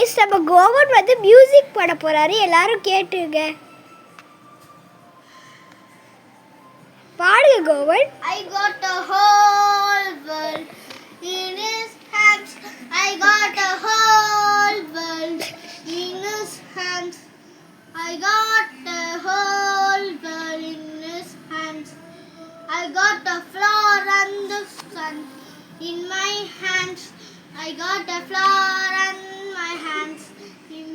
Guys நம்ம கோவன் வந்து music போட போறாரு எல்லாரும் கேட்டுங்க பாடுங்க கோவன் I got a whole world in his hands. I got a whole world in his hands. I got a whole world in his hands. I got the floor and the sun in my hands. I got the floor and my hands in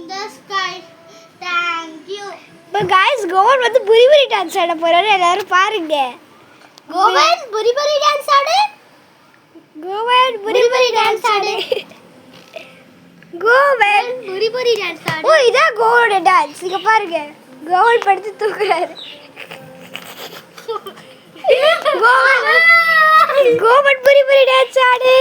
the sky. Thank you. இப்போ guys கோவன் வந்து புரிபுரி dance ஆட போறாரு எல்லாரும் பாருங்க கோவன் புரிபுரி dance ஆடு. கோவன் புரிபுரி dance ஆடு கோவன் புரிபுரி dance ஆடு. ஓ இதான் கோவனோட டான்ஸ் இங்க பாருங்க கோவன் படுத்து தூக்குறாரு கோவன் புரிபுரி டான்ஸ் ஆடு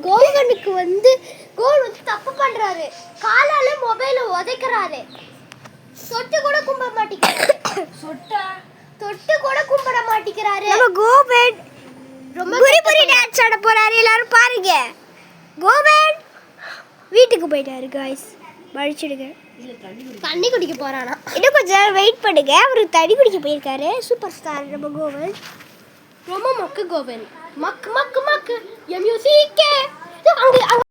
கோவனுக்கு வந்து கோவன் வந்து தப்பு பண்றாரு காலால மொபைல உதைக்கறாரு தொட்டு கூட கும்பிட மாட்டேங்கிறாரு நம்ம கோவன் ரொம்ப புரிபுரி டான்ஸ் ஆட போறாரு எல்லாரும் பாருங்க கோவன் வீட்டுக்கு போயிட்டாரு गाइस மடிச்சிடுங்க தண்ணி குடிக்க போறானா இன்னும் கொஞ்ச நேரம் வெயிட் பண்ணுங்க அவரு தண்ணி குடிக்க போயிருக்காரு சூப்பர் ஸ்டார் நம்ம கோவன் ரொம்ப மக்கு கோவன் மக்கு மக்கு மக்கு எம்யூசிக் அங்க